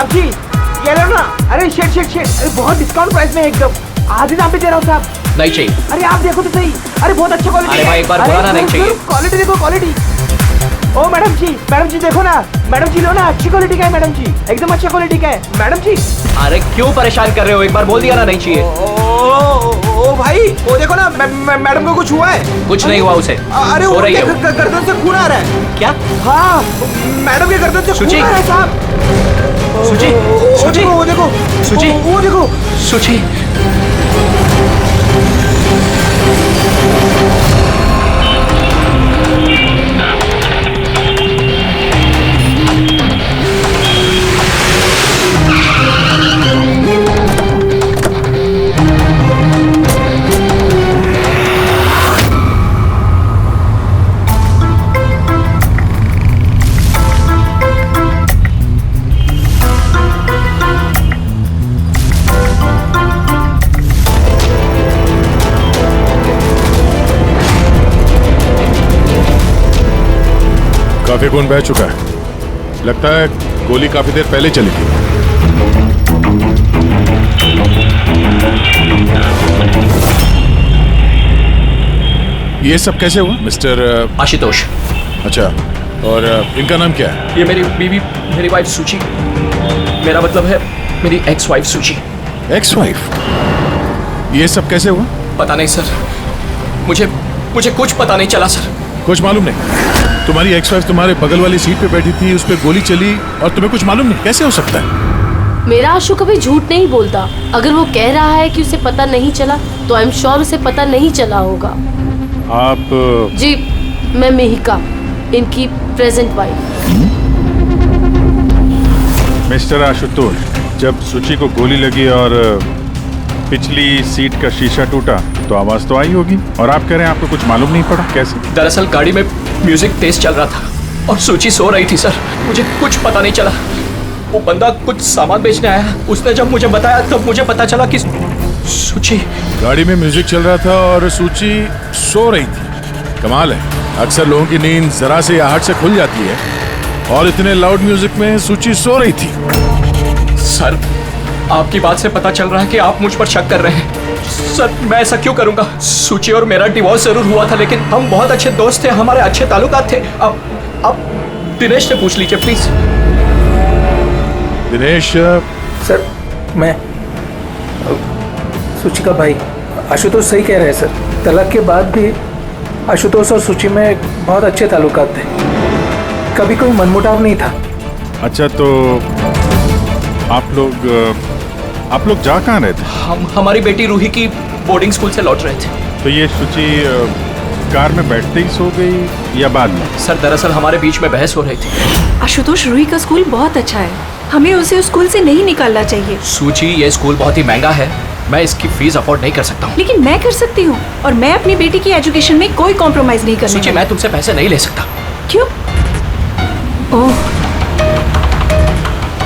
साहब जी ये लो ना। अरे शेट अरे बहुत डिस्काउंट प्राइस में एकदम आधे दाम पे दे रहा हूँ साहब। नहीं चाहिए। अरे आप देखो तो सही। अरे बहुत अच्छा क्वालिटी। अरे भाई एक बार बोला ना नहीं चाहिए। क्वालिटी देखो क्वालिटी। ओ मैडम जी देखो ना। मैडम जी लो ना, अच्छी क्वालिटी का है मैडम जी, एकदम अच्छा क्वालिटी का है मैडम जी। अरे क्यों परेशान कर रहे हो, एक बार बोल दिया ना नहीं चाहिए। ओ भाई वो देखो ना, मैडम को कुछ हुआ है। कुछ नहीं हुआ उसे। अरे सो रही है वो। गर्दन से खून आ रहा है। क्या? हाँ मैडम के गर्दन से खून आ रहा है साहब। सुची वो देखो सुची। काफी खून बह चुका है, लगता है गोली काफी देर पहले चली थी। ये सब कैसे हुआ मिस्टर आशुतोष? अच्छा, और इनका नाम क्या है? ये मेरी बीवी, मेरी वाइफ सुची। मेरा मतलब है मेरी एक्स वाइफ सुची। Ex wife? ये सब कैसे हुआ? पता नहीं सर, मुझे कुछ पता नहीं चला सर। कुछ मालूम नहीं? तुम्हारी एक्स वाइफ तुम्हारे बगल वाली सीट पे बैठी थी, उस पर गोली चली और तुम्हें कुछ मालूम नहीं? कैसे हो सकता है? मेरा आशु कभी झूठ नहीं बोलता। अगर वो कह रहा है कि उसे पता नहीं चला तो आई एम श्योर उसे पता नहीं चला होगा। आप? जी मैं मेहिका, इनकी प्रेजेंट वाइफ। मिस्टर आशुतोष, जब सुची को गोली लगी और पिछली सीट का शीशा टूटा तो आवाज तो आई होगी, और आप कह रहे हैं आपको कुछ मालूम नहीं पड़ा? कैसे? दरअसल गाड़ी में म्यूजिक तेज चल रहा था और सुची सो रही थी सर, मुझे कुछ पता नहीं चला। वो बंदा कुछ सामान बेचने आया, उसने जब मुझे बताया तब मुझे पता चला कि सुची। गाड़ी में म्यूजिक चल रहा था और सूची सो रही थी। कमाल है, अक्सर लोगों की नींद जरा से आहट से खुल जाती है, और इतने लाउड म्यूजिक में सूची सो रही थी। सर आपकी बात से पता चल रहा है कि आप मुझ पर शक कर रहे हैं। सर मैं ऐसा क्यों करूंगा? सुची और मेरा डिवोर्स जरूर हुआ था, लेकिन हम बहुत अच्छे दोस्त थे, हमारे अच्छे ताल्लुकात थे। अब दिनेश से पूछ लीजिए प्लीज। दिनेश? सर मैं सुची का भाई। आशुतोष सही कह रहे हैं सर, तलाक के बाद भी आशुतोष और सुची में बहुत अच्छे ताल्लुकात थे, कभी कोई मनमुटाव नहीं था। अच्छा, तो आप लोग जा कहाँ रहे थे? हमारी बेटी रूही की बोर्डिंग स्कूल से लौट रहे थे। तो ये सुची कार में बैठते ही सो गई या बाद में? सर दरअसल हमारे बीच में बहस हो रही थी। आशुतोष, रूही का स्कूल बहुत अच्छा है, हमें उसे उस स्कूल से नहीं निकालना चाहिए। सुची ये स्कूल बहुत ही महंगा है, मैं इसकी फीस अफोर्ड नहीं कर सकता हूँ। लेकिन मैं कर सकती हूँ, और मैं अपनी बेटी की एजुकेशन में कोई कॉम्प्रोमाइज नहीं करने सुची वाली। मैं तुमसे पैसे नहीं ले सकता। क्यों? ओह,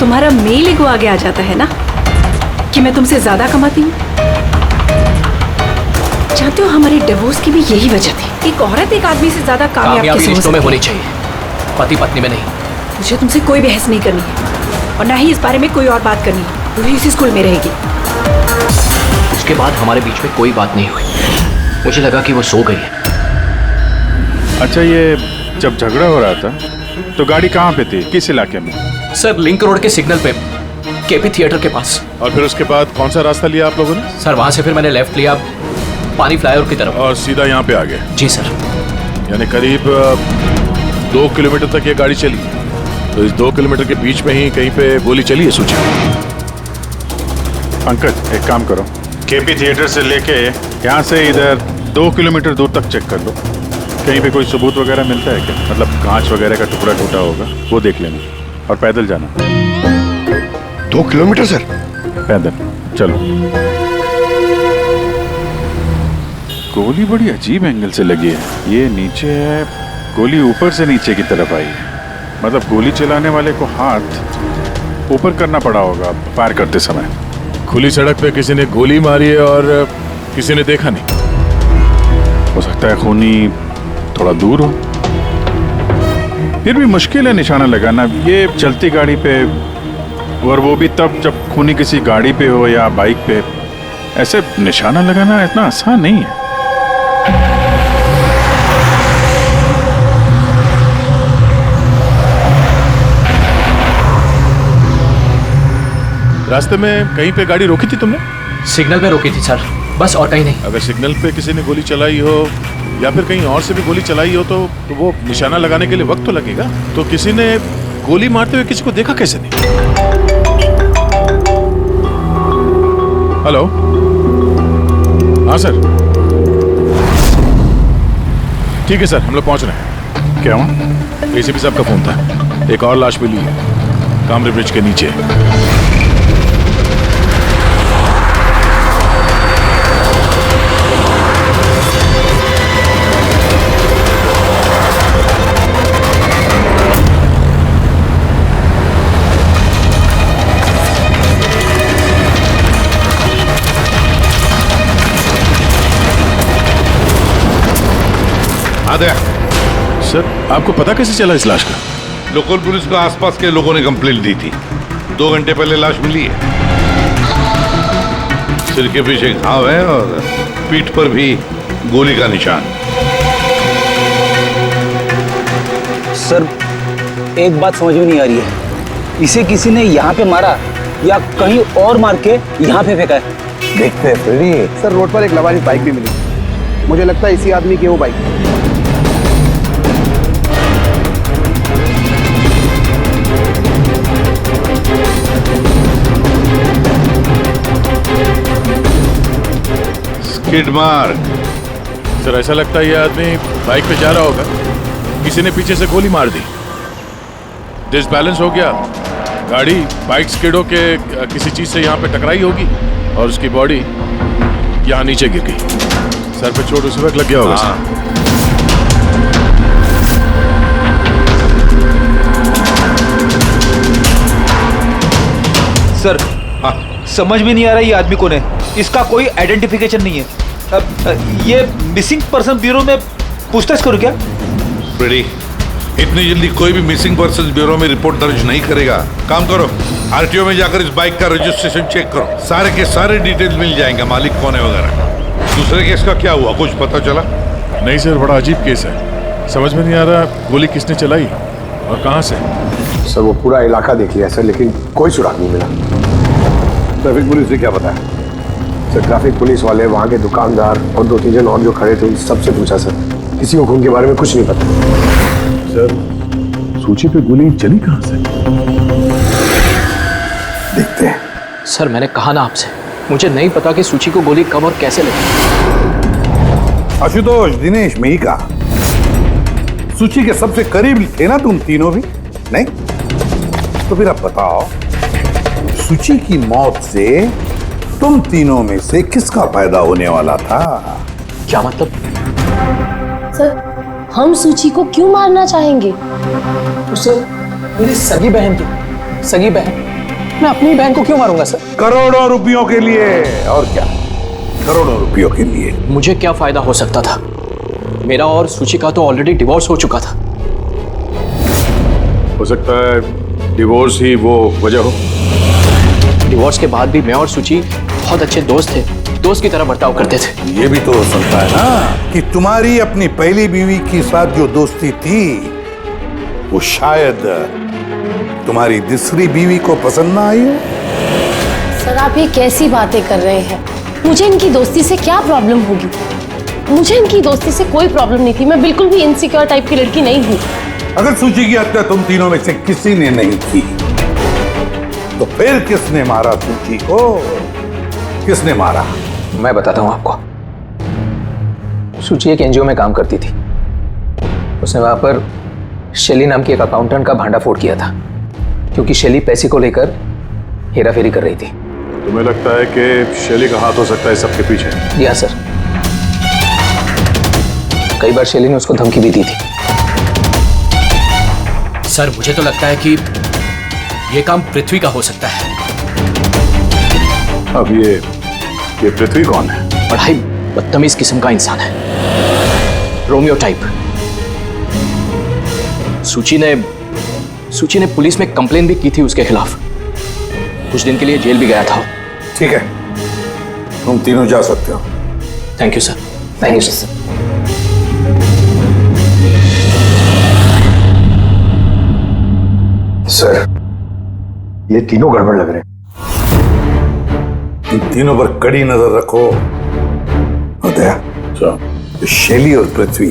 तुम्हारा मेल ईगो आगे आ जाता है ना कि मैं तुमसे ज्यादा कमाती हूँ। जानते हो हमारे डिवोर्स की भी यही वजह थी। एक औरत एक आदमी से ज्यादा कामयाब कैसे हो रिश्तों में सकती होनी है? चाहिए, पति पत्नी में नहीं। मुझे तुमसे कोई बहस नहीं करनी है, और ना ही इस बारे में कोई और बात करनी है। रूही इसी स्कूल में रहेगी। उसके बाद हमारे बीच में कोई बात नहीं हुई, मुझे लगा कि वो सो गई है। अच्छा, ये जब झगड़ा हो रहा था तो गाड़ी कहाँ पे थी, किस इलाके में? सर लिंक रोड के सिग्नल पे, केपी थिएटर के पास। और फिर उसके बाद कौन सा रास्ता लिया आप लोगों ने? सर वहां से फिर मैंने लेफ्ट लिया पानी फ्लाईओवर की तरफ, और सीधा यहाँ पे आ गए? जी सर। यानी करीब 2 किलोमीटर तक ये गाड़ी चली, तो इस 2 किलोमीटर के बीच में ही कहीं पे गोली चली है सूची। पंकज एक काम करो, केपी थिएटर से लेके यहाँ से इधर 2 किलोमीटर दूर तक चेक कर लो, कहीं पे कोई सबूत वगैरह मिलता है क्या? मतलब कांच वगैरह का टुकड़ा टूटा होगा, वो देख लेना, और पैदल जाना। 2 किलोमीटर सर? पैदल चलो। गोली बड़ी अजीब एंगल से लगी है, ये नीचे है, गोली ऊपर से नीचे की तरफ आई है। मतलब गोली चलाने वाले को हाथ ऊपर करना पड़ा होगा फायर करते समय। खुली सड़क पे किसी ने गोली मारी है और किसी ने देखा नहीं। हो सकता है खूनी थोड़ा दूर हो, फिर भी मुश्किल है निशाना लगाना। ये चलती गाड़ी पे और वो भी तब जब खूनी किसी गाड़ी पे हो या बाइक पे। ऐसे निशाना लगाना इतना आसान नहीं है। रास्ते में कहीं पे गाड़ी रोकी थी तुमने? सिग्नल पे रोकी थी सर, बस और कहीं नहीं। अगर सिग्नल पे किसी ने गोली चलाई हो या फिर कहीं और से भी गोली चलाई हो तो वो निशाना लगाने के लिए वक्त तो लगेगा। तो किसी ने गोली मारते हुए किसी को देखा कैसे नहीं? हेलो, हाँ सर, ठीक है सर, हम लोग पहुंच रहे हैं। क्या हुआ? एसीपी साहब का फोन था, एक और लाश मिली है कामरे ब्रिज के नीचे। सर, आपको पता कैसे चला इस लाश का? लोकल पुलिस को आसपास के लोगों ने कंप्लेंट दी थी। 2 घंटे पहले लाश मिली है। सिर के पीछे घाव है और पीठ पर भी गोली का निशान। सर, एक बात समझ में नहीं आ रही है, इसे किसी ने यहाँ पे मारा या कहीं और मार के यहाँ पे फेंका है? देखते हैं फ्रेडी। सर, रोड पर एक लवारिस बाइक भी मिली। मुझे लगता है इसी आदमी की वो बाइक। Skid mark. सर, ऐसा लगता है ये आदमी बाइक पे जा रहा होगा, किसी ने पीछे से गोली मार दी, डिसबैलेंस हो गया, गाड़ी बाइक स्किड होके किसी चीज से यहाँ पे टकराई होगी और उसकी बॉडी यहाँ नीचे गिर गई। सर पे चोट उसी वक्त लग गया होगा। सर, समझ में नहीं आ रहा ये आदमी कौन है। इसका कोई आइडेंटिफिकेशन नहीं है। ये मिसिंग पर्सन ब्यूरो में पूछताछ करूं क्या? फ्रेडी, इतनी जल्दी कोई भी मिसिंग पर्सन ब्यूरो में रिपोर्ट दर्ज नहीं करेगा। काम करो, आरटीओ में जाकर इस बाइक का रजिस्ट्रेशन चेक करो। सारे के सारे डिटेल्स मिल जाएंगे, मालिक कौन है वगैरह। दूसरे केस का क्या हुआ, कुछ पता चला? नहीं सर, बड़ा अजीब केस है, समझ में नहीं आ रहा गोली किसने चलाई और कहां से। सर, वो पूरा इलाका देख लिया सर, लेकिन कोई सुराग नहीं मिला। ट्रैफिक पुलिस ने क्या बताया? सर, ट्रैफिक पुलिस वाले, वहाँ के दुकानदार और 2-3 जन और जो खड़े थे उन सबसे पूछा सर, किसी को खून के बारे में कुछ नहीं पता। सर, सूची पे गोली चली कहां से? देखते हैं। सर, मैंने कहा ना आपसे, मुझे नहीं पता कि सूची को गोली कब और कैसे लगी। आशुतोष, दिनेश, मेहिका, सूची के सबसे करीब थे ना तुम तीनों भी? नहीं? तो फिर अब बताओ, सूची की मौत से तुम तीनों में से किसका फायदा होने वाला था? क्या मतलब? सर, हम सूची को क्यों मारना चाहेंगे? सर, मेरी सगी बहन थी, सगी बहन, मैं अपनी बहन को क्यों मारूंगा सर? करोड़ों रुपयों के लिए। और क्या? करोड़ों रुपयों के लिए। मुझे क्या फायदा हो सकता था? मेरा और सूची का तो ऑलरेडी डिवोर्स हो चुका था। हो सकता है डिवोर्स ही वो वजह हो। डिवोर्स के बाद भी मैं और सूची बहुत अच्छे दोस्त थे, दोस्त की तरह बर्ताव करते थे। ये भी तो हो सकता है ना कि तुम्हारी अपनी पहली बीवी के साथ जो दोस्ती थी वो शायद तुम्हारी दूसरी बीवी को पसंद ना आई हो। सर, आप ये कैसी बातें कर रहे हैं? मुझे इनकी दोस्ती से क्या प्रॉब्लम होगी? मुझे इनकी दोस्ती से कोई प्रॉब्लम नहीं थी। मैं बिल्कुल भी इनसिक्योर टाइप की लड़की नहीं हूँ। अगर सूची की हत्या तुम तीनों में से किसी ने नहीं की तो फिर किसने मारा सूची को? किसने मारा? मैं बताता हूँ आपको। सूची एक एनजीओ में काम करती थी। उसने वहां पर शैली नाम की एक अकाउंटेंट का भांडाफोड़ किया था, क्योंकि शैली पैसे को लेकर हेराफेरी कर रही थी। तुम्हें लगता है कि शैली का हाथ हो सकता है सबके पीछे? जी हाँ सर, कई बार शैली ने उसको धमकी भी दी थी। सर, मुझे तो लगता है कि ये काम पृथ्वी का हो सकता है। अब ये पृथ्वी कौन है? बड़ा ही बदतमीज किस्म का इंसान है, रोमियो टाइप। सूची ने पुलिस में कंप्लेन भी की थी उसके खिलाफ। कुछ दिन के लिए जेल भी गया था। ठीक है, तुम तीनों जा सकते हो। Thank you sir. Thank you sir. Sir, ये तीनों गड़बड़ लग रहे हैं। इन तीनों पर कड़ी नजर रखो। उदय, शैली और पृथ्वी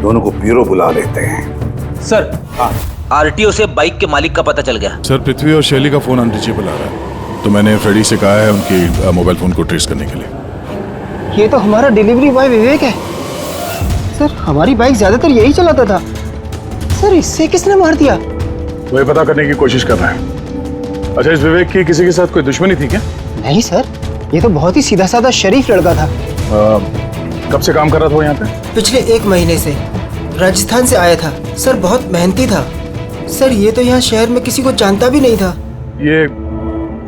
दोनों को ब्यूरो बुला लेते हैं। सर, आरटीओ से बाइक के मालिक का पता चल गया। सर, पृथ्वी और शैली का फोन अनरीचेबल आ रहा है, तो मैंने फ्रेडी से कहा है उनकी मोबाइल फोन को ट्रेस करने के लिए। ये तो हमारा डिलीवरी बॉय विवेक है। सर, हमारी बाइक ज्यादातर यही चलाता था। सर, इससे किसने मार दिया? तो ये पता करने की कोशिश कर रहे हैं। अच्छा, इस विवेक की किसी के साथ कोई दुश्मनी थी क्या? नहीं सर, ये तो बहुत ही सीधा साधा शरीफ लड़का था। कब से काम कर रहा था वो यहाँ पे? पिछले 1 महीने से। राजस्थान से आया था। सर, बहुत मेहनती था। सर, ये तो यहाँ शहर में किसी को जानता भी नहीं था। ये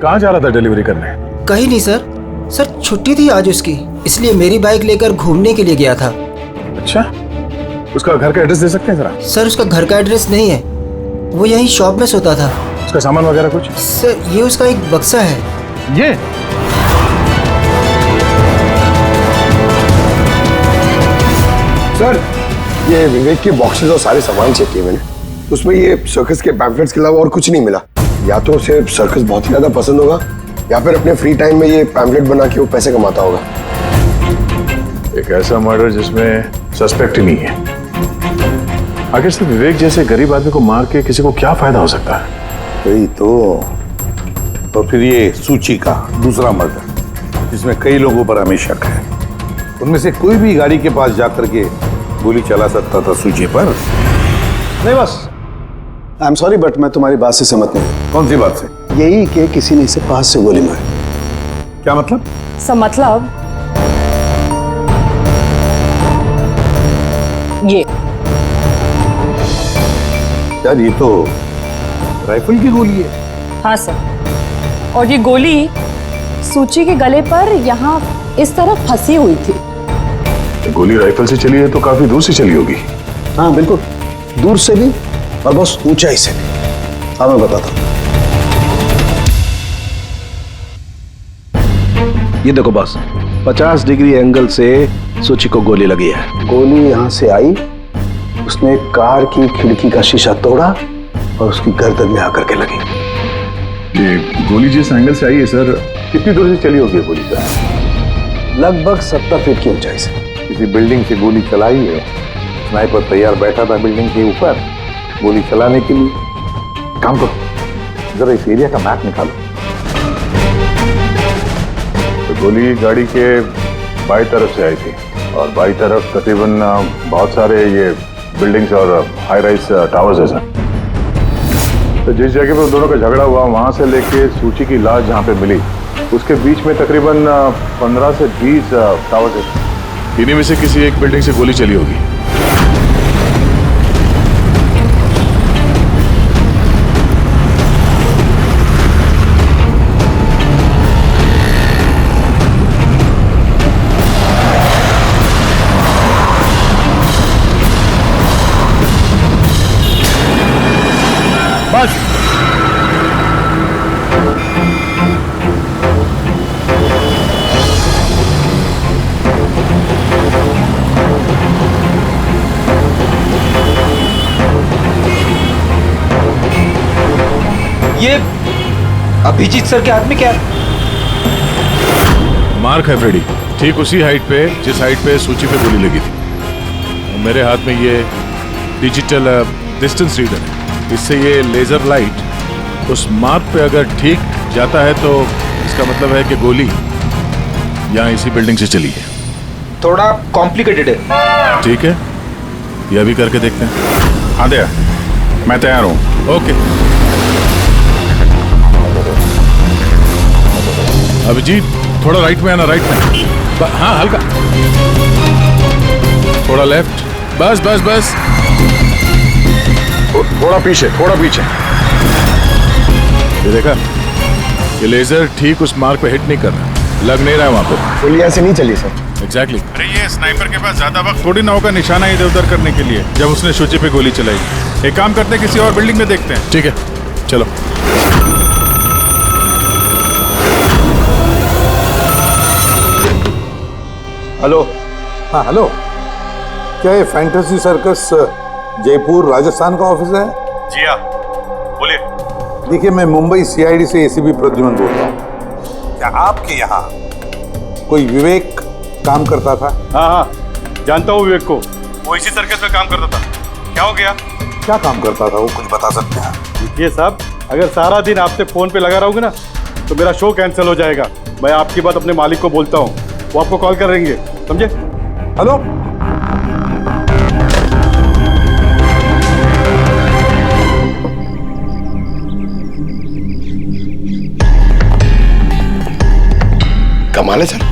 कहाँ जा रहा था डिलीवरी करने? कहीं नहीं सर। सर, छुट्टी थी आज उसकी, इसलिए मेरी बाइक लेकर घूमने के लिए गया था। अच्छा, उसका घर का एड्रेस दे सकते हैं जरा? सर, उसका घर का एड्रेस नहीं है, वो यहीं शॉप में सोता था। उसका सामान वगैरह कुछ? सर, ये उसका एक बक्सा है। ये? सर, ये विवेक के बॉक्सेस और सारे सामान चेक किए मैंने, उसमें ये सर्कस के पैम्फलेट्स के अलावा और कुछ नहीं मिला। या तो उसे सर्कस बहुत ही ज्यादा पसंद होगा, या फिर अपने फ्री टाइम में ये पैम्फलेट बना के वो पैसे कमाता होगा। एक ऐसा मर्डर जिसमें सस्पेक्ट ही नहीं है। आखिर से विवेक जैसे गरीब आदमी को मार के किसी को क्या फायदा हो सकता है? वही तो फिर ये सूची का दूसरा मर्डर, जिसमें कई लोगों पर हमें शक है, उनमें से कोई भी गाड़ी के पास जाकर के गोली चला सकता था सूची पर? नहीं बस, आई एम सॉरी बट मैं तुम्हारी बात से सहमत नहीं। कौन सी बात से? यही कि किसी ने इसे पास से गोली मारी। क्या मतलब? सब मतलब ये। यार, ये तो राइफल की गोली है। हाँ सर, और ये गोली सूची के गले पर यहाँ इस तरफ फंसी हुई थी। गोली राइफल से चली है तो काफी दूर से चली होगी। हाँ बिल्कुल, दूर से भी और बहुत ऊंचाई से भी। हाँ, मैं बताता हूँ। ये देखो बॉस, 50 डिग्री एंगल से सूची को गोली लगी है। गोली यहाँ से आई, उसने कार की खिड़की का शीशा तोड़ा और उसकी गर्दन में आकर के लगी। ये गोली जिस एंगल से आई है सर, कितनी दूर से चली होगी गोली का? लगभग 70 फीट की ऊंचाई से। किसी बिल्डिंग से गोली चलाई है। स्नाइपर तैयार बैठा था बिल्डिंग के ऊपर गोली चलाने के लिए। काम करो, जरा इस एरिया का मैप निकालो। तो गोली गाड़ी के बाई तरफ से आई थी, और बाई तरफ तकरीबन बहुत सारे ये बिल्डिंग्स और हाई राइज टावर्स है सर। तो जिस जगह पे उन दोनों का झगड़ा हुआ, वहां से लेके सूची की लाश जहां पे मिली, उसके बीच में तकरीबन 15 से 20 टावर्स है। इन्हीं में से किसी एक बिल्डिंग से गोली चली होगी। बस, ये अभिजीत सर के हाथ में क्या? मार्क है फ्रेडी, ठीक उसी हाइट पे जिस हाइट पे सूची पे गोली लगी थी। और मेरे हाथ में ये डिजिटल डिस्टेंस रीडर है। इससे ये लेजर लाइट उस मार्क पे अगर ठीक जाता है तो इसका मतलब है कि गोली यहाँ इसी बिल्डिंग से चली है। थोड़ा कॉम्प्लिकेटेड है। ठीक है, ये अभी करके देखते हैं। हाँ दया, मैं तैयार हूँ। ओके अभिजीत, थोड़ा राइट में आना, राइट में। हाँ, हल्का थोड़ा लेफ्ट। बस बस बस, थोड़ा पीछे, थोड़ा पीछे। ये देखा, ये लेजर ठीक उस मार्क पे हिट नहीं कर रहा, लग नहीं रहा है वहां पे। गोली ऐसे नहीं चली सर। एग्जैक्टली। अरे ये स्नाइपर के पास ज्यादा वक्त थोड़ी ना होगा निशाना इधर उधर करने के लिए, जब उसने सूची पे गोली चलाई। एक काम करते हैं, किसी और बिल्डिंग में देखते हैं। ठीक है, चलो। हेलो। हाँ हेलो, क्या ये फैंटेसी सर्कस जयपुर राजस्थान का ऑफिस है? जी हाँ, बोलिए। देखिए, मैं मुंबई सीआईडी से एसीपी प्रद्युमन बोल रहा हूँ। क्या आपके यहाँ कोई विवेक काम करता था? हाँ हाँ, जानता हूँ विवेक को, वो इसी सर्कस में काम करता था। क्या हो गया? क्या काम करता था वो, कुछ बता सकते हैं? देखिए साहब, अगर सारा दिन आपसे फोन पे लगा रहूंगा ना तो मेरा शो कैंसिल हो जाएगा। मैं आपकी बात अपने मालिक को बोलता हूँ, वो आपको कॉल करेंगे, समझे? हेलो। कमाल है सर,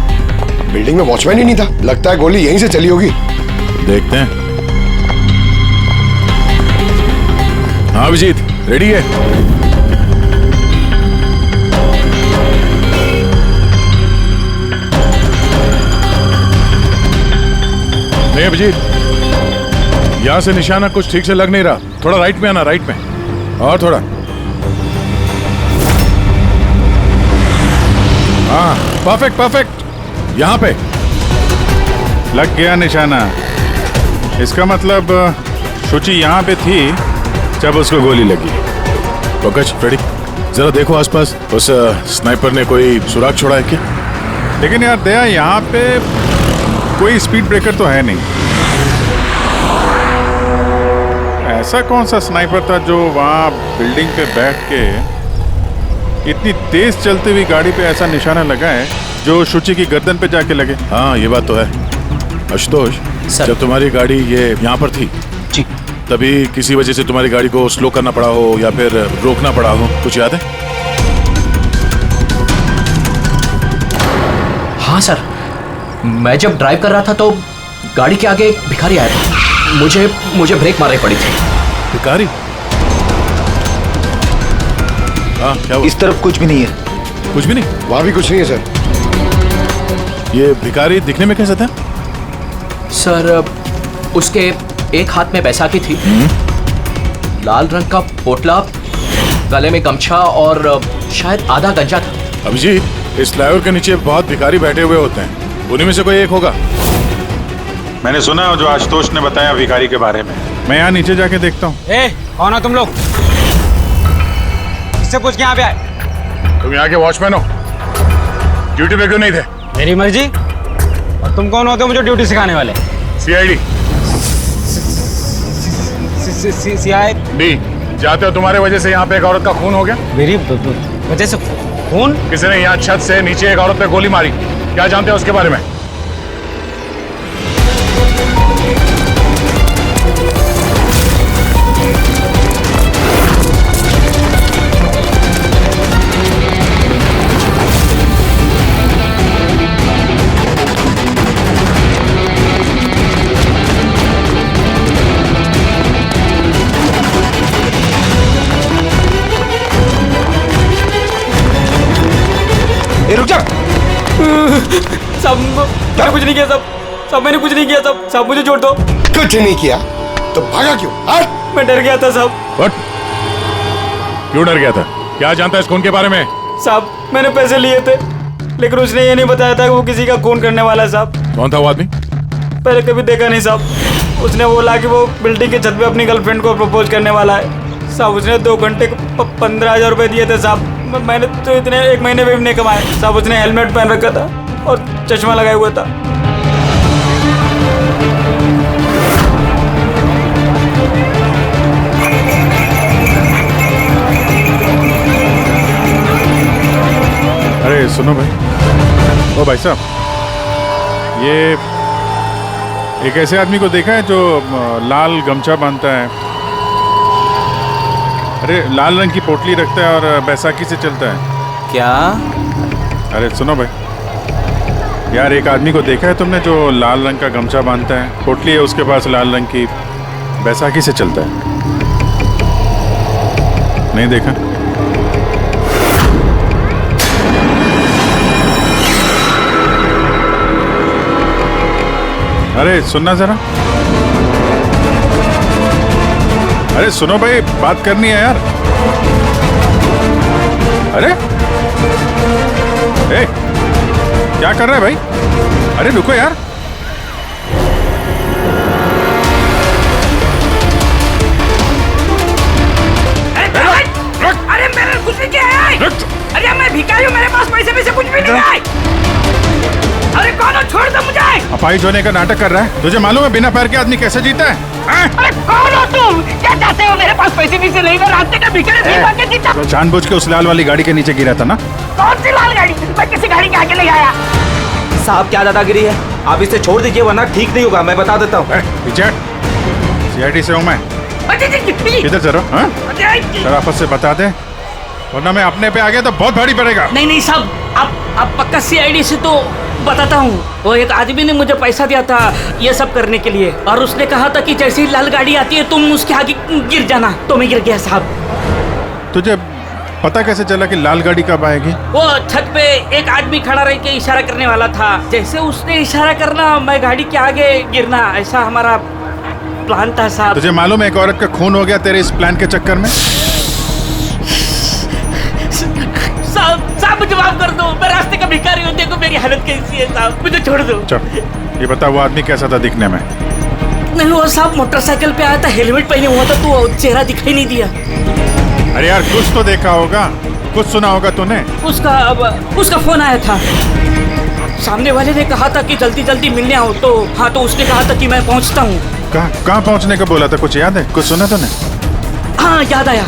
बिल्डिंग में वॉचमैन ही नहीं था। लगता है गोली यहीं से चली होगी। देखते हैं। हाँ अभिजीत, रेडी है? नहीं अभिजीत, यहां से निशाना कुछ ठीक से लग नहीं रहा। थोड़ा राइट में आना, राइट में, और थोड़ा। हाँ परफेक्ट परफेक्ट, यहां पे लग गया निशाना। इसका मतलब शुचि यहाँ पे थी जब उसको गोली लगी। पंकज, फ्रेडी, जरा देखो आसपास, उस स्नाइपर ने कोई सुराग छोड़ा है क्या? लेकिन यार दया, यहाँ पे कोई स्पीड ब्रेकर तो है नहीं। ऐसा कौन सा स्नाइपर था जो वहाँ बिल्डिंग पे बैठ के इतनी तेज चलती हुई गाड़ी पे ऐसा निशाना लगा है जो शुचि की गर्दन पे जाके लगे? हाँ ये बात तो है। आशुतोष, जब तुम्हारी गाड़ी ये यहाँ पर थी जी, तभी किसी वजह से तुम्हारी गाड़ी को स्लो करना पड़ा हो या फिर रोकना पड़ा हो, कुछ याद है? हाँ सर, मैं जब ड्राइव कर रहा था तो गाड़ी के आगे एक भिखारी आया था। मुझे ब्रेक मारनी पड़ी थी। भिखारी? हाँ क्या हुआ? इस तरफ कुछ भी नहीं है। कुछ भी नहीं? वहां भी कुछ नहीं है सर। ये भिखारी दिखने में कैसा था? सर, उसके एक हाथ में बैसाखी थी, लाल रंग का पोटला, गले में गमछा और शायद आधा गंजा था। अभिजीत, इस फ्लाईओवर के नीचे बहुत भिखारी बैठे हुए होते हैं, उन्हीं में से कोई एक होगा। मैंने सुना जो आशुतोष ने बताया भिखारी के बारे में। मैं यहाँ नीचे जाके देखता हूँ। कौन हो तुम लोग? इससे पूछ के यहाँ पे आए? तुम यहाँ के वॉचमैन हो, ड्यूटी पे क्यों नहीं थे? मेरी मर्जी। और तुम कौन होते हो मुझे ड्यूटी सिखाने वाले? सीआईडी। सीआईडी जाते हो, तुम्हारे वजह से यहाँ पे एक औरत का खून हो गया। मेरी वजह से खून? किसी ने यहाँ छत से नीचे एक औरत पे गोली मारी, क्या जानते हो उसके बारे में? रुक जा। सब मैंने कुछ नहीं किया, सब मैंने कुछ नहीं किया, सब मुझे छोड़ दो। कुछ नहीं किया तो भागा क्यों? मैं डर गया था सब। क्यों डर गया था? क्या जानता है इस खून के बारे में? साहब, मैंने पैसे लिए थे, लेकिन उसने ये नहीं बताया था कि वो किसी का खून करने वाला है। साहब, कौन था वो आदमी? पहले कभी देखा नहीं साहब। उसने बोला कि वो बिल्डिंग की छत पे अपनी गर्लफ्रेंड को प्रपोज करने वाला है। साहब, उसने 2 घंटे को 15,000 रुपए दिए थे। साहब, मैंने तो इतने 1 महीने में भी नहीं कमाए। साहब, उसने हेलमेट पहन रखा था और चश्मा लगाया हुआ था। अरे सुनो भाई, ओ भाई साहब, ये एक ऐसे आदमी को देखा है जो लाल गमछा बांधता है, अरे लाल रंग की पोटली रखता है और बैसाखी से चलता है? क्या? अरे सुनो भाई यार, एक आदमी को देखा है तुमने जो लाल रंग का गमछा बांधता है, पोटली है उसके पास लाल रंग की, बैसाखी से चलता है? नहीं देखा? अरे सुनना जरा, अरे सुनो भाई, बात करनी है यार। अरे ए, क्या कर रहे हैं भाई? अरे रुको यार। भिखारी हूँ, मेरे पास पैसे कुछ भी नहीं है। अरे कौन हो, छोड़ दो मुझे। अपाहिज होने का नाटक कर रहा है। तुझे मालूम है बिना पैर के आदमी कैसे जीता है? अरे कौन हो तुम? क्या चाहते हो? मेरे पास पैसे नहीं से नहीं, मैं रास्ते का भिखारी नहीं बन के जीता। तो जानबूझ के उस लाल वाली गाड़ी के नीचे गिरा था ना? कौन सी लाल गाड़ी? मैं किसी गाड़ी के आगे ले आया? साहब क्या दादागिरी है, आप इसे छोड़ दीजिए वरना ठीक नहीं होगा, मैं बता देता हूँ। CID से हूँ मैं। किधर चलो? शराफत से बता दे, वरना मैं अपने पे आ गया तो बहुत भारी पड़ेगा। नहीं साहब, आप पक्का CID से तो बताता हूँ। वो एक आदमी ने मुझे पैसा दिया था ये सब करने के लिए, और उसने कहा था कि जैसे ही लाल गाड़ी आती है तुम उसके आगे गिर जाना, तो मैं गिर गया साहब। तुझे पता कैसे चला कि लाल गाड़ी कब आएगी? वो छत पे एक आदमी खड़ा रह के इशारा करने वाला था, जैसे उसने इशारा करना मैं गाड़ी के आगे गिरना, ऐसा हमारा प्लान था साहब। तुझे मालूम है एक औरत का खून हो गया तेरे इस प्लान के चक्कर में? साहब मुझे माफ कर दो, मैं रास्ते का भिखारी हूँ, देखो मेरी हालत कैसी है साहब, मुझे छोड़ दो। चल ये बता, वो आदमी कैसा था दिखने में? नहीं वो साहब मोटरसाइकिल पे आया था, हेलमेट पहने हुआ था, तो चेहरा दिखाई नहीं दिया। अरे यार कुछ तो देखा होगा, कुछ सुना होगा तूने? उसका फोन आया था, सामने वाले ने कहा था कि जल्दी जल्दी मिलने आओ, तो हाँ, तो उसने कहा था कि मैं पहुँचता हूँ। कहाँ पहुँचने का बोला था, कुछ याद है? कुछ सुना तूने? हाँ याद आया,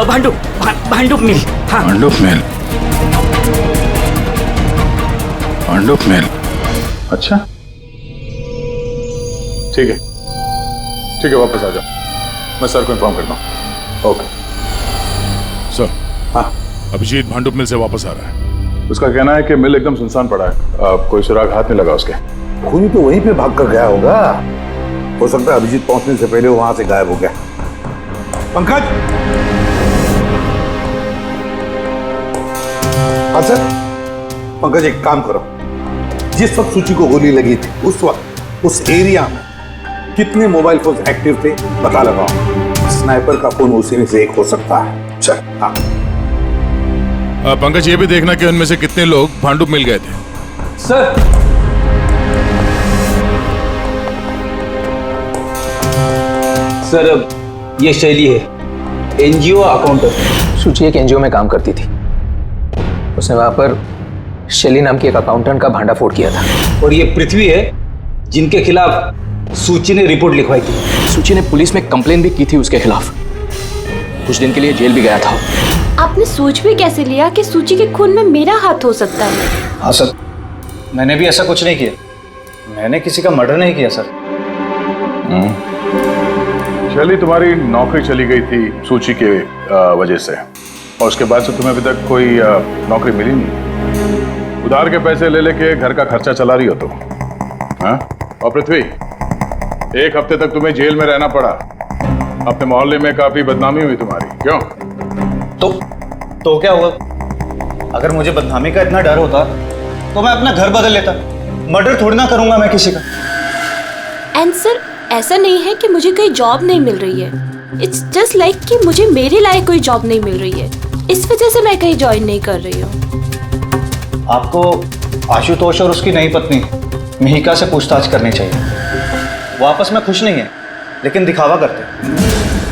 भांडुप मिल। हाँ भांडुप मिल। अच्छा ठीक है वापस आ जाओ, मैं सर को इन्फॉर्म करता हूँ। Okay sir. हाँ अभिजीत भांडुप मिल से वापस आ रहा है। उसका कहना है कि मिल एकदम सुनसान पड़ा है, कोई सुराग हाथ में लगा उसके। खूनी तो वहीं पे भाग कर गया होगा, हो सकता है अभिजीत पहुंचने से पहले वो वहां से गायब हो गया। पंकज। हाँ सर। पंकज एक काम करो, जिस वक्त सूची को गोली लगी थी उस वक्त उस एरिया में कितने मोबाइल फोन एक्टिव थे पता लगाओ, स्नाइपर का फोन उसी में से एक हो सकता है। चल। हाँ पंकज ये भी देखना कि उनमें से कितने लोग भांडुप मिल गए थे। सर सर ये शैली है, NGO अकाउंटेंट। सूची एक NGO में काम करती थी, उसने वहां पर शैली नाम के एक अकाउंटेंट का भांडाफोड़ किया था। और ये पृथ्वी है जिनके खिलाफ सूची ने रिपोर्ट लिखवाई थी। सूची ने पुलिस में कंप्लेन भी की थी उसके खिलाफ, कुछ दिन के लिए जेल भी गया था। आपने सोच भी कैसे लिया कि सूची के खून में मेरा हाथ हो सकता है? हाँ सर, मैंने भी ऐसा कुछ नहीं किया, मैंने किसी का मर्डर नहीं किया सर। शैली तुम्हारी नौकरी चली गई थी सूची के वजह से, और उसके बाद से तुम्हें अभी तक कोई नौकरी मिली नहीं। उधार के पैसे ले लेके घर का खर्चा चला रही हो तुम। हाँ? और पृथ्वी, एक हफ्ते तक तुम्हें जेल में रहना पड़ा, अपने मोहल्ले में काफी बदनामी हुई तुम्हारी। क्यों? तो क्या हुआ? अगर मुझे बदनामी का इतना डर होता तो मैं अपना घर बदल लेता, मर्डर थोड़ी ना करूंगा मैं किसी का। एंड सर ऐसा नहीं है कि मुझे कोई जॉब नहीं मिल रही है, इट्स जस्ट लाइक कि मुझे मेरे लायक कोई जॉब नहीं मिल रही है, इस वजह से मैं कहीं ज्वाइन नहीं कर रही हूँ। आपको आशुतोष और उसकी नई पत्नी मिहिका से पूछताछ करनी चाहिए। वो आपस में खुश नहीं है लेकिन दिखावा करते।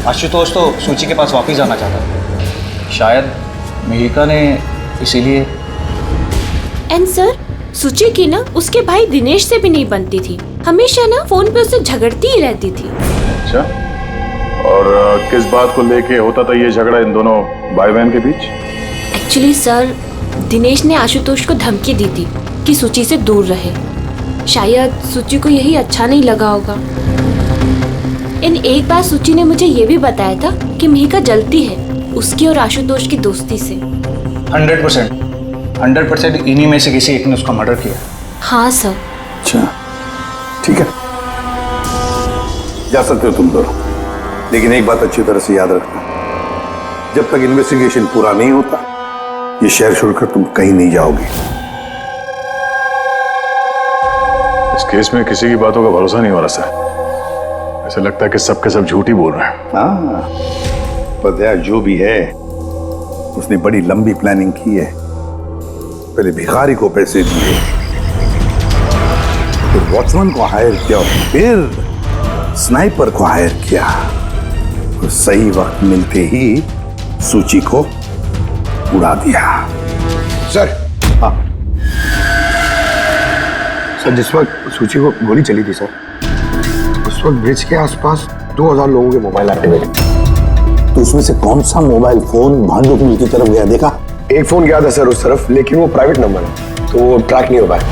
आशुतोष तो सूची के पास वापस जाना चाहता था, शायद मिहिका ने इसीलिए। एंड सर सूची की ना उसके भाई दिनेश से भी नहीं बनती थी, हमेशा ना फोन पे उससे झगड़ती ही रहती थी। अच्छा, और किस बात को लेके होता था ये झगड़ा इन दोनों भाई बहन के बीच? एक्चुअली सर दिनेश ने आशुतोष को धमकी दी थी कि सूची से दूर रहे, शायद सूची को यही अच्छा नहीं लगा होगा। इन एक बार सूची ने मुझे ये भी बताया था कि मिहिका जलती है उसकी और आशुतोष की दोस्ती से। 100% इन्हीं में से किसी एक ने उसका मर्डर किया। हाँ सर। अच्छा ठीक है, जा सकते हो तुम दोनों, लेकिन एक बात अच्छी तरह से याद रखना, जब तक इन्वेस्टिगेशन पूरा नहीं होता ये शहर छोड़कर तुम कहीं नहीं जाओगे। इस केस में किसी की बातों का भरोसा नहीं हो रहा सर, ऐसा लगता है कि सब के सब झूठ ही बोल रहे हैं। हाँ, पर यार जो भी है उसने बड़ी लंबी प्लानिंग की है। पहले भिखारी को पैसे दिए, फिर वॉचमैन को हायर किया, फिर स्नाइपर को हायर किया, तो सही वक्त मिलते ही सूची को उड़ा दिया। सर। हाँ सर, जिस वक्त सूची को गोली चली थी सर, उस वक्त ब्रिज के आसपास 2000 लोगों के मोबाइल आते हुए। तो उसमें से कौन सा मोबाइल फोन भांडुप मिल की तरफ गया, देखा? एक फोन गया था सर उस तरफ, लेकिन वो प्राइवेट नंबर है तो वो ट्रैक नहीं हो पाया।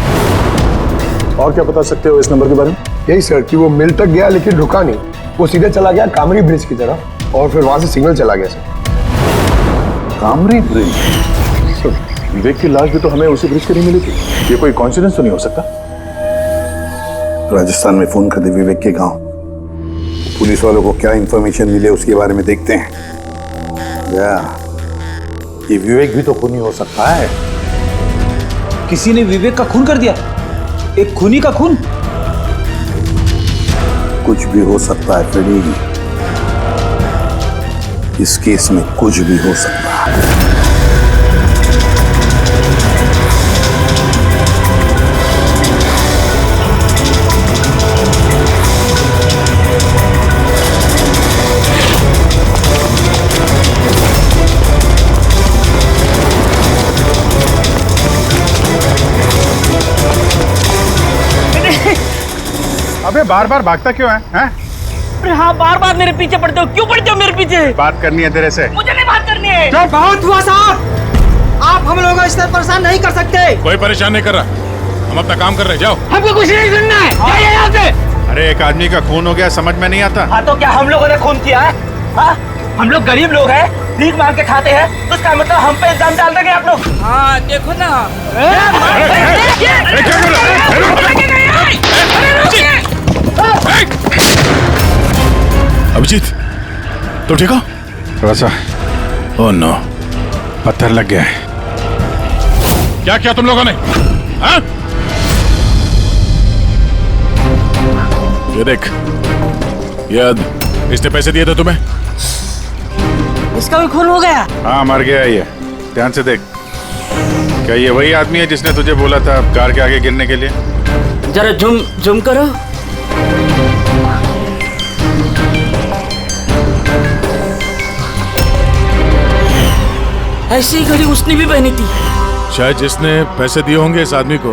और क्या बता सकते हो इस नंबर के बारे में? यही सर कि वो मिल तक गया लेकिन रुका नहीं, वो सीधे चला गया कामरी ब्रिज की तरफ और फिर वहां से सिग्नल चला गया सर। कामरी ब्रिज? विवेक की लाश भी तो हमें उसी ब्रिज के नहीं मिली थी। ये कोई कॉन्सिडेंस तो नहीं हो सकता? राजस्थान में फोन कर दे विवेक के गांव, पुलिस वालों को क्या इंफॉर्मेशन मिले उसके बारे में देखते हैं। ये विवेक भी तो खूनी हो सकता है। किसी ने विवेक का खून कर दिया, एक खूनी का खून। कुछ भी हो सकता है फ्रेडी, इस केस में कुछ भी हो सकता है। अबे बार बार भागता क्यों है? हैं? अरे हाँ, बार बार मेरे पीछे पड़ते हो, क्यों पड़ते हो मेरे पीछे? बात करनी है तेरे से। मुझे नहीं बात करनी है। तो बहुत हुआ साहब, आप हम लोगों को इस तरह परेशान नहीं कर सकते। कोई परेशान नहीं कर रहा, हम अपना काम कर रहे हैं, जाओ। हमको कुछ नहीं सुनना है, जाइए यहाँ से। अरे एक आदमी का खून हो गया, समझ में नहीं आता। हाँ तो क्या हम लोगों ने खून किया है? हाँ, हम लोग गरीब लोग हैं, भीख मांग के खाते हैं, उसका मतलब हम पे इल्जाम डाल देंगे आप लोग। हाँ देखो ना। अभिजीत, तो ठीक हो? थोड़ा सा। ओह नो, पत्थर लग गया है। क्या किया तुम लोगों ने? हाँ? ये देख, इसने पैसे दिए थे तुम्हें? इसका भी खून हो गया? हाँ मर गया ये, ध्यान से देख। क्या ये वही आदमी है जिसने तुझे बोला था कार के आगे गिरने के लिए? जरा जूम करो। ऐसी घड़ी उसने भी पहनी थी। शायद जिसने पैसे दिए होंगे इस आदमी को,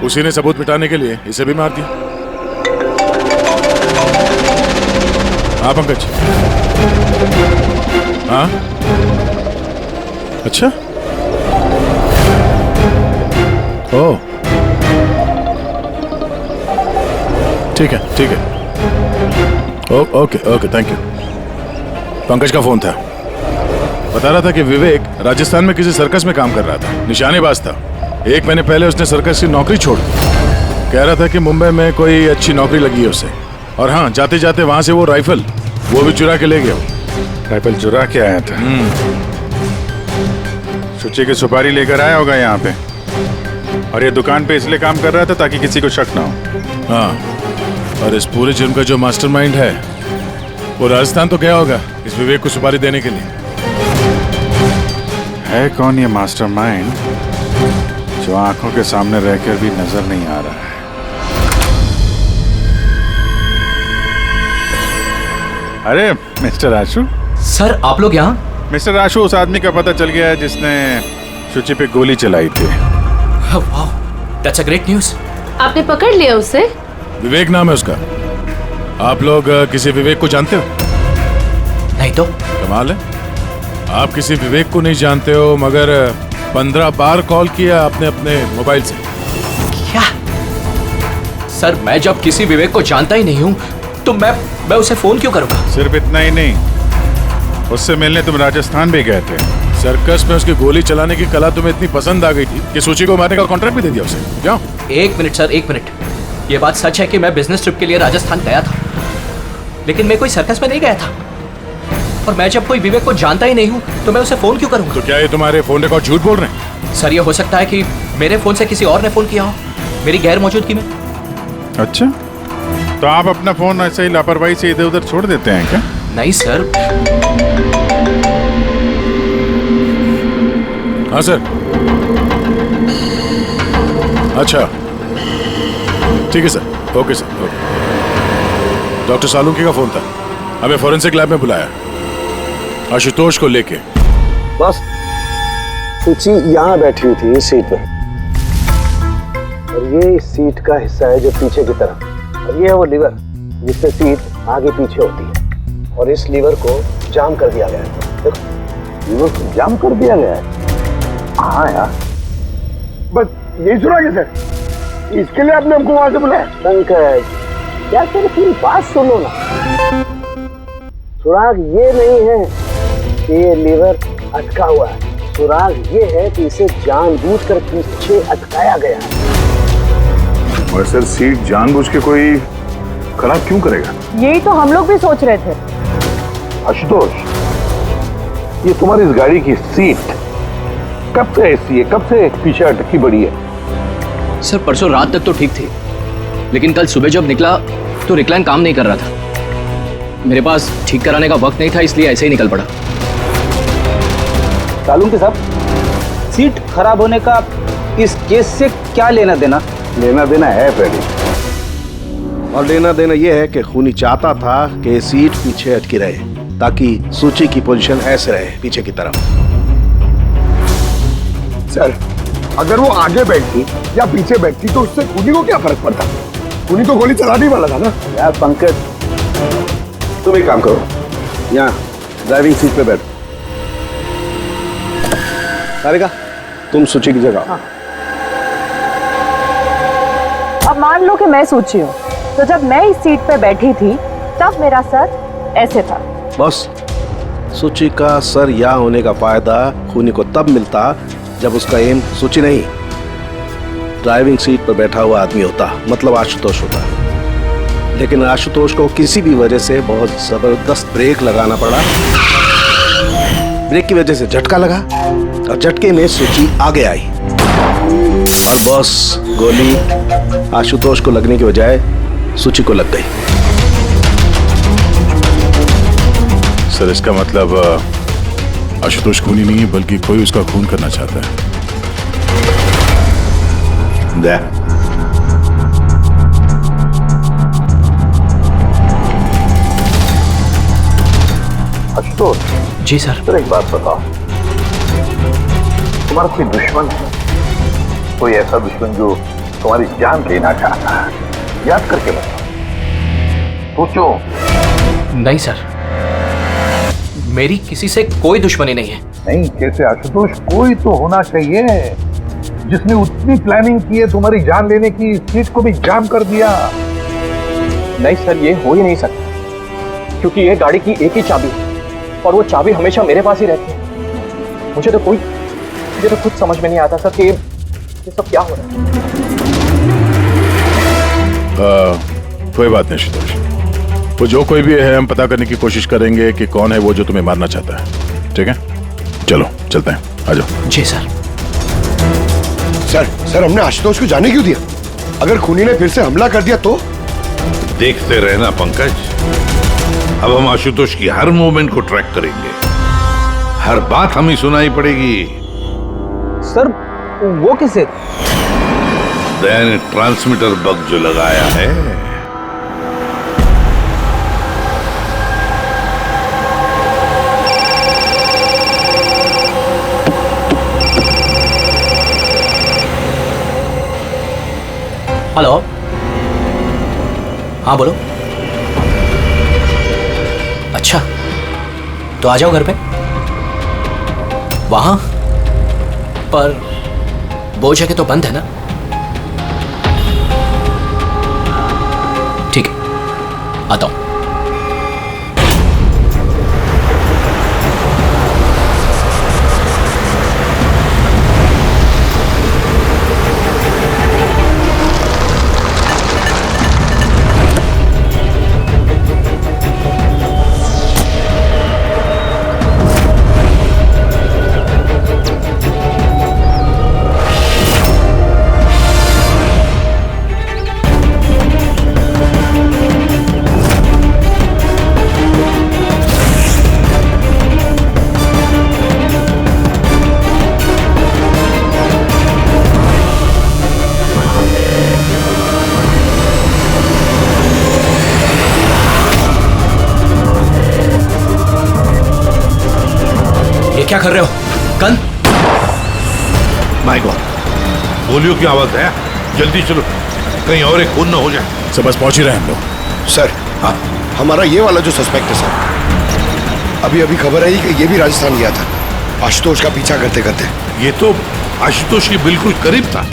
उसी ने सबूत मिटाने के लिए इसे भी मार दिया। हाँ पंकज। हाँ अच्छा, ओह ठीक है ठीक है, okay okay thank you. Pankaj का फोन था, बता रहा था कि विवेक राजस्थान में किसी सर्कस में काम कर रहा था, निशानेबाज था। 1 महीने पहले उसने सर्कस की नौकरी छोड़ दी। कह रहा था कि मुंबई में कोई अच्छी नौकरी लगी है उसे, और हाँ जाते जाते वहां से वो राइफल वो भी चुरा के ले गया। राइफल चुरा के आया था? सुची की सुपारी लेकर आया होगा यहाँ पे, और ये दुकान पे इसलिए काम कर रहा था ताकि किसी को शक ना हो। हाँ, और इस पूरे जुर्म का जो मास्टरमाइंड है वो राजस्थान तो गया होगा इस विवेक को सुपारी देने के लिए। है कौन ये मास्टरमाइंड जो आंखों के सामने रहकर भी नजर नहीं आ रहा है? अरे मिस्टर आशु। सर आप लोग यहाँ? मिस्टर आशु, उस आदमी का पता चल गया है जिसने शुचि पे गोली चलाई थी। वाह, दैट्स अ ग्रेट न्यूज़। आपने पकड़ लिया उसे? विवेक नाम है उसका। आप लोग किसी विवेक को जानते हो? नहीं तो। कमाल है, आप किसी विवेक को नहीं जानते हो, मगर 15 बार कॉल किया आपने अपने मोबाइल से। क्या? सर मैं जब किसी विवेक को जानता ही नहीं हूँ तो मैं उसे फोन क्यों करूँगा? सिर्फ इतना ही नहीं, उससे मिलने तुम राजस्थान भी गए थे। सर्कस में उसकी गोली चलाने की कला तुम्हें इतनी पसंद आ गई थी कि सूची को मारने का कॉन्ट्रैक्ट भी दे दिया उसे। क्या? 1 मिनट सर, 1 मिनट। ये बात सच है कि मैं बिजनेस ट्रिप के लिए राजस्थान गया था, लेकिन मैं कोई सर्कस में नहीं गया था। और मैं जब कोई विवेक को जानता ही नहीं हूँ तो मैं उसे फोन क्यों करूँगा? तो क्या ये तुम्हारे फोन रिकॉर्ड झूठ बोल रहे हैं? सर ये हो सकता है कि मेरे फोन से किसी और ने फोन किया हो मेरी गैर मौजूदगी में। अच्छा, तो आप अपना फोन ऐसे ही लापरवाही से इधर उधर छोड़ देते हैं क्या? नहीं सर। हाँ सर। अच्छा ठीक है sir, okay sir, okay. Doctor Salunkhe का फोन था, हमें फॉरेंसिक लैब में बुलाया आशुतोष को लेके। बस सुची यहाँ बैठी हुई थी इस सीट पे, और ये इस सीट का हिस्सा है जो पीछे की तरफ, और ये है वो लीवर जिससे सीट आगे पीछे होती है, और इस लीवर को जाम कर दिया गया है। देखो, लीवर को जाम कर दिया गया है। हाँ यार, बस यही सुना कैसे? इसके लिए आपने हमको वहां से बुलाया? पंकज, यार तेरी पूरी बात सुनो ना। सुराग ये नहीं है कि ये लीवर अटका हुआ है, सुराग ये है कि इसे जानबूझकर पीछे अटकाया गया है। और सर सीट जानबूझ के कोई खराब क्यों करेगा? यही तो हम लोग भी सोच रहे थे। आशुतोष, ये तुम्हारी इस गाड़ी की सीट कब से ऐसी है, कब से पीछे अटकी पड़ी है? सर परसों रात तक तो ठीक थी, लेकिन कल सुबह जब निकला तो रिक्लाइन काम नहीं कर रहा था। मेरे पास ठीक कराने का वक्त नहीं था, इसलिए ऐसे ही निकल पड़ा। तालुंके साहब, सीट खराब होने का इस केस से क्या लेना देना? लेना देना है फ्रेडी, और लेना देना यह है कि खूनी चाहता था कि सीट पीछे अटकी रहे ताकि सूची की पोजीशन ऐसे रहे पीछे की तरफ। सर, अगर वो आगे बैठती या पीछे बैठती तो उससे खूनी को क्या फर्क पड़ता? खूनी तो गोली चलाने वाला था ना। यार पंकज, तुम एक काम करो, यहाँ ड्राइविंग सीट पे बैठो। सारिका, तुम सूची की जगह। हाँ। अब मान लो कि मैं सूची हूँ, तो जब मैं इस सीट पे बैठी थी तब मेरा सर ऐसे था। बॉस, सूची का सर यहाँ होने का फायदा खूनी को तब मिलता जब उसका एम सूची नहीं, ड्राइविंग सीट पर बैठा हुआ आदमी होता, मतलब आशुतोष होता। लेकिन आशुतोष को किसी भी वजह से बहुत जबरदस्त ब्रेक लगाना पड़ा। ब्रेक की वजह से झटका लगा और झटके में सूची आगे आई, और बॉस गोली आशुतोष को लगने की बजाय सूची को लग गई। सर इसका मतलब आशुतोष खूनी नहीं है, बल्कि कोई उसका खून करना चाहता है। आशुतोष जी सर। सर एक बात बताओ, तुम्हारा कोई दुश्मन है? कोई ऐसा दुश्मन जो तुम्हारी जान लेना चाहता है? याद करके बताओ, सोचो। नहीं सर, मेरी किसी से कोई दुश्मनी नहीं है। नहीं कैसे आशुतोष, कोई तो होना चाहिए जिसने उतनी प्लानिंग की है तुम्हारी जान लेने की, सीट को भी जाम कर दिया। नहीं सर, ये हो ही नहीं सकता, क्योंकि ये गाड़ी की एक ही चाबी है और वो चाबी हमेशा मेरे पास ही रहती है। मुझे तो खुद समझ में नहीं आता सर कि ये सब क्या हो रहा है। कोई बात नहीं आशुतोष, वो जो कोई भी है हम पता करने की कोशिश करेंगे कि कौन है वो जो तुम्हें मारना चाहता है। ठीक है, चलो चलते हैं, आ जाओ। जी सर। सर हमने आशुतोष को जाने क्यों दिया? अगर खूनी ने फिर से हमला कर दिया तो? देखते रहना पंकज, अब हम आशुतोष की हर मूवमेंट को ट्रैक करेंगे, हर बात हमें सुनाई पड़ेगी। सर वो किसे? दैन ट्रांसमीटर बग जो लगाया है। हेलो, हाँ बोलो। अच्छा, तो आ जाओ घर पे। वहां पर वो जगह तो बंद है ना? ठीक है, आता हूं। क्या कर रहे हो? गन? माय गॉड, गोलियों की आवाज है। जल्दी चलो, कहीं और एक खून न हो जाए। सर बस पहुंच ही रहे हैं हम लोग। सर, हाँ, हमारा ये वाला जो सस्पेक्ट है सर, अभी खबर आई कि ये भी राजस्थान गया था आशुतोष का पीछा करते करते। ये तो आशुतोष के बिल्कुल करीब था।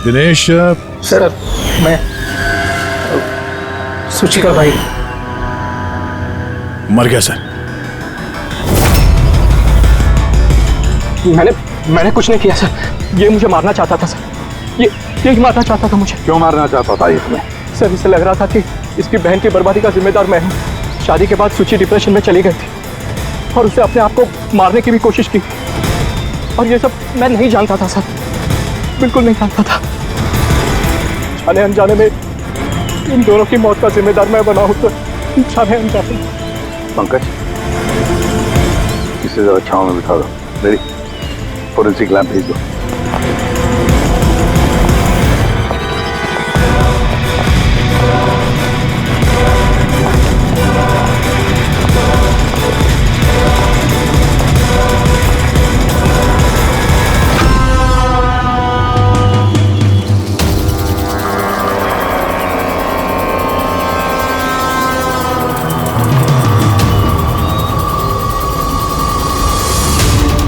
दिनेश सर, मैं सुची का भाई। मर गया सर। मैंने कुछ नहीं किया सर। ये मुझे मारना चाहता था सर। ये मारना चाहता था मुझे। क्यों मारना चाहता था इसमें? सर, इसे लग रहा था कि इसकी बहन की बर्बादी का जिम्मेदार मैं हूँ। शादी के बाद सुची डिप्रेशन में चली गई थी और उसने अपने आप को मारने की भी कोशिश की। और ये सब मैं नहीं जानता था सर, बिल्कुल नहीं जानता था। जाने अनजाने में इन दोनों की मौत का जिम्मेदार मैं बना हूं। तो जाने अनजाने। पंकज, इसे जरा छांव में बिठा दो। मेरी फोरेंसिक लैब भेज दो।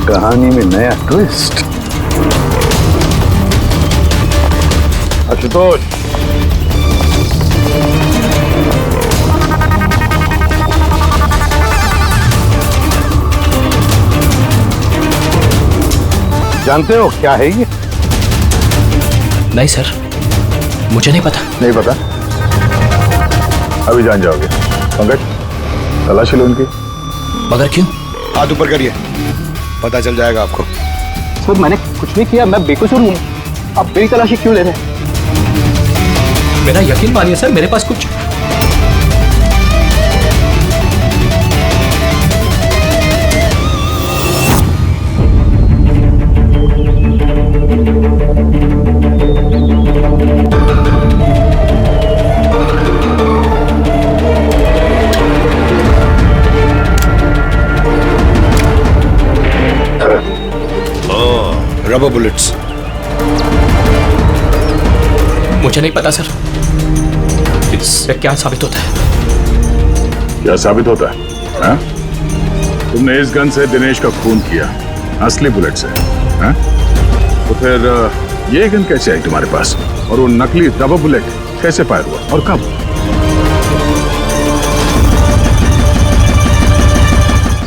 कहानी में नया ट्विस्ट। आशुतोष, जानते हो क्या है ये? नहीं सर, मुझे नहीं पता। नहीं पता? अभी जान जाओगे। पंकज, तलाशी लो उनकी। मगर क्यों? हाथ ऊपर करिए, पता चल जाएगा आपको। सर, मैंने कुछ नहीं किया, मैं बेकसूर हूँ। आप मेरी तलाशी क्यों ले रहे हैं? मेरा यकीन मानिए सर, मेरे पास कुछ रबर बुलेट्स। मुझे नहीं पता सर, इससे क्या साबित होता है? क्या साबित होता है? हाँ? तुमने इस गन से दिनेश का खून किया, असली बुलेट से। हाँ? तो फिर ये गन कैसे आई तुम्हारे पास? और वो नकली रबर बुलेट कैसे फायर हुआ और कब?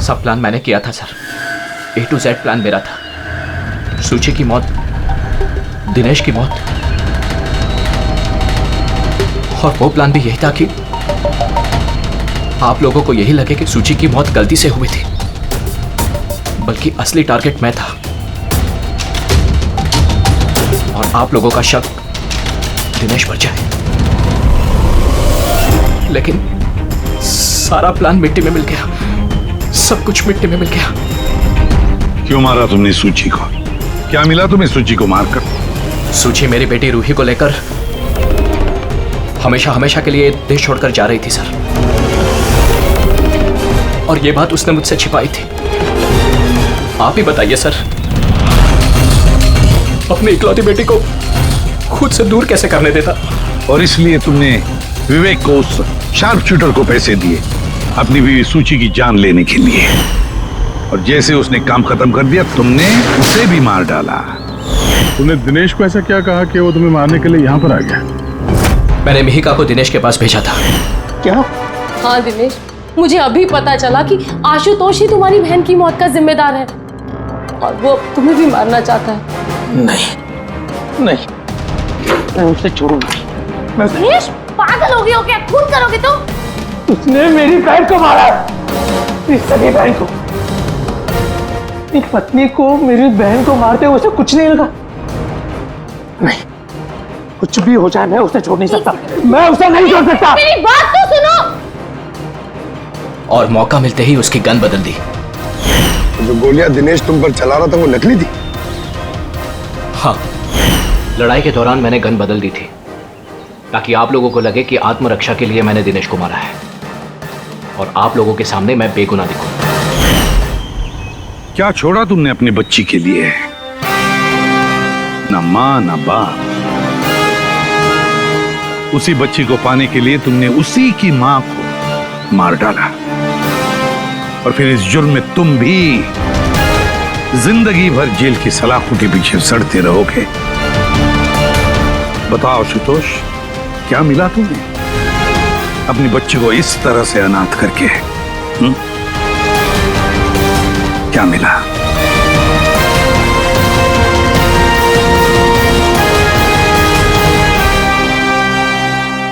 सब प्लान मैंने किया था sir. A to Z plan मेरा था। सुची की मौत, दिनेश की मौत, और वो प्लान भी यही था कि आप लोगों को यही लगे कि सुची की मौत गलती से हुई थी, बल्कि असली टारगेट मैं था। और आप लोगों का शक दिनेश पर जाए। लेकिन सारा प्लान मिट्टी में मिल गया, सब कुछ मिट्टी में मिल गया। क्यों मारा तुमने सुची को? क्या मिला तुम्हें सुची को मारकर? सुची मेरी बेटी रूही को लेकर हमेशा हमेशा के लिए देश छोड़कर जा रही थी सर, और ये बात उसने मुझसे छिपाई थी। आप ही बताइए सर, अपनी इकलौती बेटी को खुद से दूर कैसे करने देता? और इसलिए तुमने विवेक को, उस शार्प शूटर को पैसे दिए अपनी बीवी सुची की जान लेने के लिए। और जैसे उसने काम खत्म कर दिया तुमने उसे भी मार डाला। तूने दिनेश को ऐसा क्या कहा कि वो तुम्हें मारने के लिए यहाँ पर आ गया? मैंने मिहिका को दिनेश के पास भेजा था। क्या? हाँ दिनेश, मुझे अभी पता चला कि आशुतोष ही तुम्हारी बहन की मौत का जिम्मेदार है और वो तुम्हें भी मारना चाहता है। नहीं नहीं, मैं उसे छोड़ूंगा। दिनेश, पागल हो गए हो क्या? खून करोगे तुम? उसने मेरी बहन को मारा, मेरी सगी बहन को। अपनी पत्नी को मेरी बहन को मारते हुए उसे कुछ नहीं लगा। नहीं, कुछ भी हो जाए मैं उसे छोड़ नहीं सकता, मैं उसे नहीं छोड़ सकता। मेरी बात तो सुनो। और मौका मिलते ही उसकी गन बदल दी। जो गोलियां दिनेश तुम पर चला रहा था वो नकली थी? हाँ, लड़ाई के दौरान मैंने गन बदल दी थी ताकि आप लोगों को लगे कि आत्मरक्षा के लिए मैंने दिनेश को मारा है और आप लोगों के सामने मैं बेगुनाह दिखूं। क्या छोड़ा तुमने अपनी बच्ची के लिए? ना मां ना बाप। उसी बच्ची को पाने के लिए तुमने उसी की मां को मार डाला और फिर इस जुर्म में तुम भी जिंदगी भर जेल की सलाखों के पीछे सड़ते रहोगे। बताओ आशुतोष, क्या मिला तुम्हें अपनी बच्ची को इस तरह से अनाथ करके? क्या मिला?